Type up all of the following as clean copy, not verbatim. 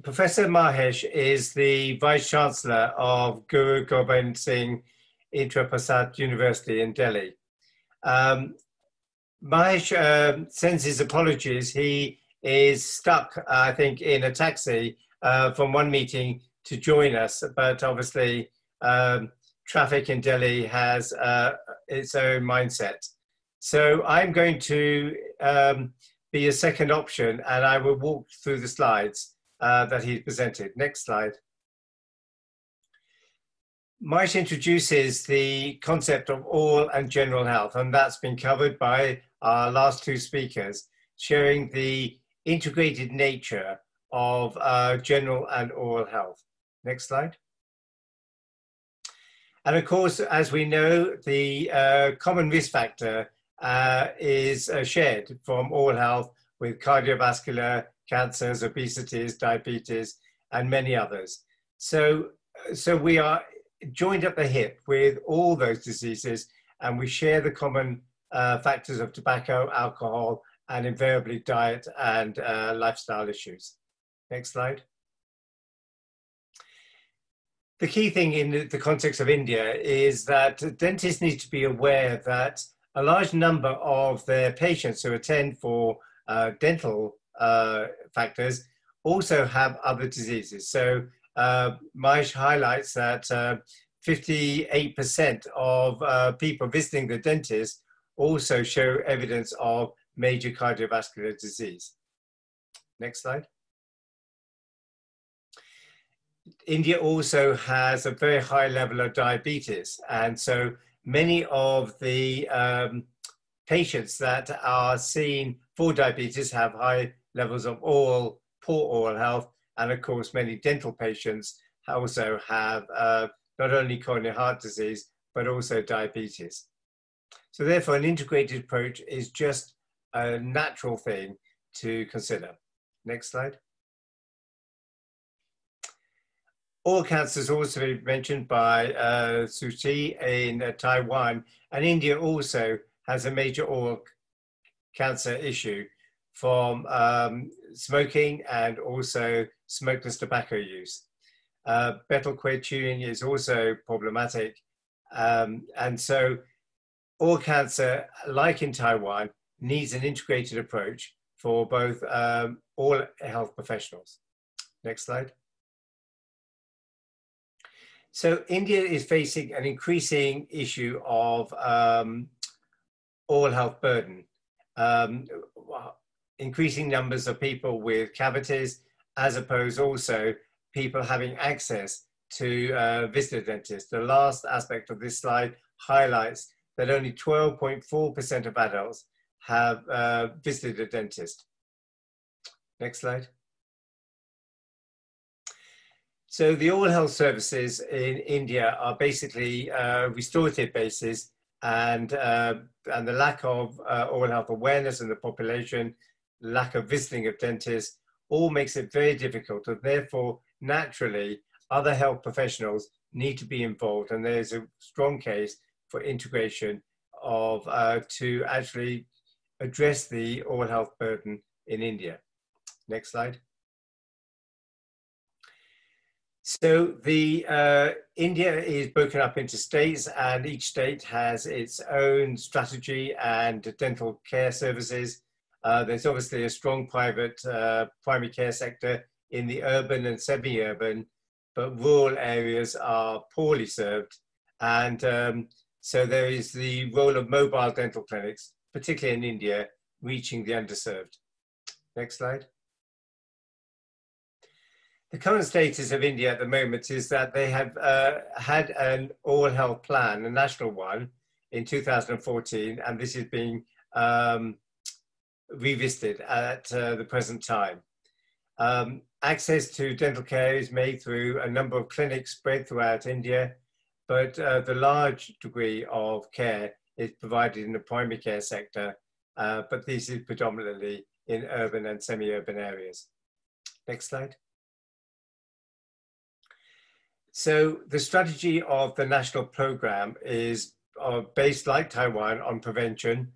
Professor Mahesh is the Vice Chancellor of Guru Gobind Singh Intra Prasad University in Delhi. Mahesh sends his apologies. He is stuck, I think, in a taxi from one meeting to join us, but obviously traffic in Delhi has its own mindset. So I'm going to be a second option, and I will walk through the slides that he presented. Next slide. Mahesh introduces the concept of oral and general health, and that's been covered by our last two speakers, showing the integrated nature of general and oral health. Next slide. And of course, as we know, the common risk factor is shared from oral health with cardiovascular, cancers, obesities, diabetes, and many others. So we are joined at the hip with all those diseases, and we share the common factors of tobacco, alcohol, and invariably diet and lifestyle issues. Next slide. The key thing in the context of India is that dentists need to be aware that a large number of their patients who attend for dental factors also have other diseases. So Mahesh highlights that 58% of people visiting the dentist also show evidence of major cardiovascular disease. Next slide. India also has a very high level of diabetes, and so many of the patients that are seen for diabetes have high levels of poor oral health, and of course many dental patients also have not only coronary heart disease but also diabetes. So therefore an integrated approach is just a natural thing to consider. Next slide. Oral cancer is also mentioned by Suchi in Taiwan, and India also has a major oral cancer issue from smoking and also smokeless tobacco use. Betel quid chewing is also problematic, and so oral cancer, like in Taiwan, needs an integrated approach for both all health professionals. Next slide. So India is facing an increasing issue of oral health burden. Increasing numbers of people with cavities, as opposed also people having access to visit a dentist. The last aspect of this slide highlights that only 12.4% of adults have visited a dentist. Next slide. So the oral health services in India are basically restorative basis, and the lack of oral health awareness in the population, lack of visiting of dentists, all makes it very difficult, and therefore naturally other health professionals need to be involved, and there's a strong case for integration of to actually address the oral health burden in India. Next slide. So India is broken up into states, and each state has its own strategy and dental care services. There's obviously a strong private primary care sector in the urban and semi-urban, but rural areas are poorly served. And so there is the role of mobile dental clinics, particularly in India, reaching the underserved. Next slide. The current status of India at the moment is that they have had an oral health plan, a national one, in 2014, and this is being revisited at the present time. Access to dental care is made through a number of clinics spread throughout India, but the large degree of care is provided in the primary care sector, but this is predominantly in urban and semi-urban areas. Next slide. So the strategy of the national program is based, like Taiwan, on prevention,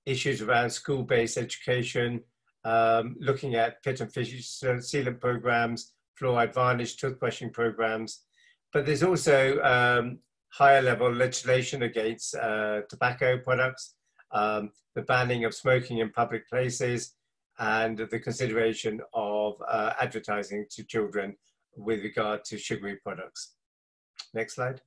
issues around school-based education, looking at pit and fish sealant programs, fluoride varnish toothbrushing programs. But there's also higher level legislation against tobacco products, the banning of smoking in public places, and the consideration of advertising to children with regard to sugary products. Next slide.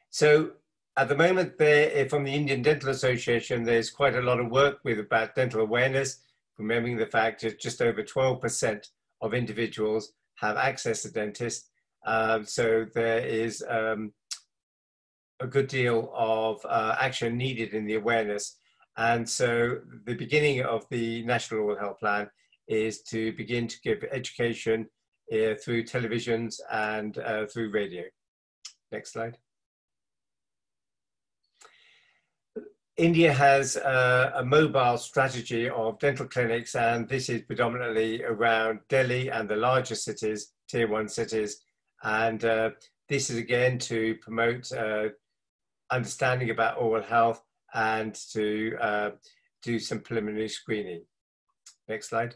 So at the moment there, from the Indian Dental Association, there's quite a lot of work about dental awareness, remembering the fact that just over 12% of individuals have access to dentists. So there is a good deal of action needed in the awareness. And so the beginning of the National Oral Health Plan is to begin to give education through televisions and through radio. Next slide. India has a mobile strategy of dental clinics, and this is predominantly around Delhi and the larger cities, tier 1 cities. And this is again to promote understanding about oral health and to do some preliminary screening. Next slide.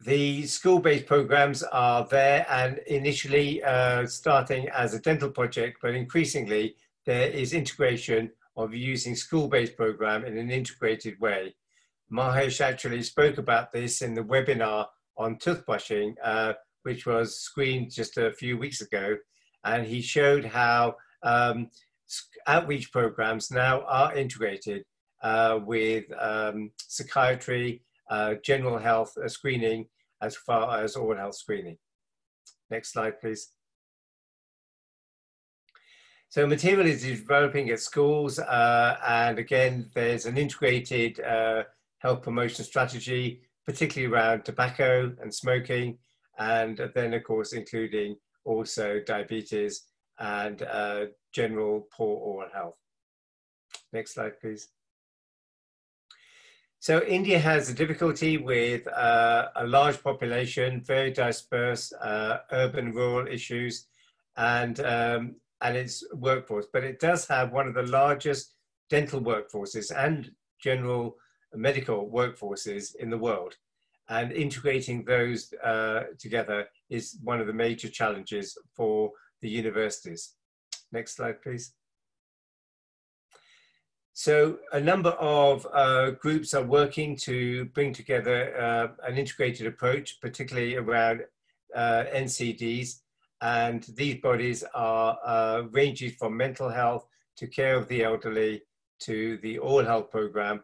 The school-based programs are there, and initially starting as a dental project, but increasingly there is integration of using school-based program in an integrated way. Mahesh actually spoke about this in the webinar on toothbrushing, which was screened just a few weeks ago. And he showed how outreach programs now are integrated with psychiatry, general health screening, as far as oral health screening. Next slide, please. So material is developing at schools, and again, there's an integrated health promotion strategy, particularly around tobacco and smoking, and then of course including also diabetes and general poor oral health. Next slide, please. So India has a difficulty with a large population, very dispersed, urban, rural issues, and its workforce. But it does have one of the largest dental workforces and general medical workforces in the world. And integrating those together is one of the major challenges for the universities. Next slide, please. So a number of groups are working to bring together an integrated approach, particularly around NCDs. And these bodies are ranging from mental health to care of the elderly to the oral health program.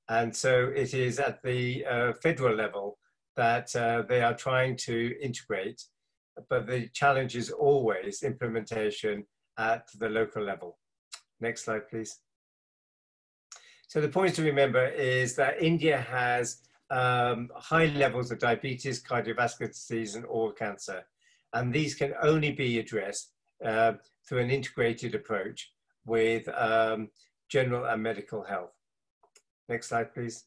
And so it is at the federal level that they are trying to integrate, but the challenge is always implementation at the local level. Next slide, please. So the point to remember is that India has high levels of diabetes, cardiovascular disease, and oral cancer. And these can only be addressed through an integrated approach with general and medical health. Next slide, please.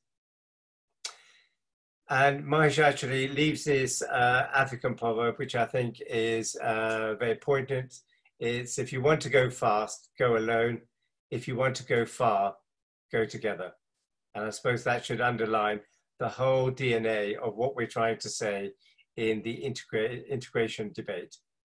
And Mahesh actually leaves this African proverb, which I think is very poignant. It's, if you want to go fast, go alone. If you want to go far, go together. And I suppose that should underline the whole DNA of what we're trying to say in the integration debate.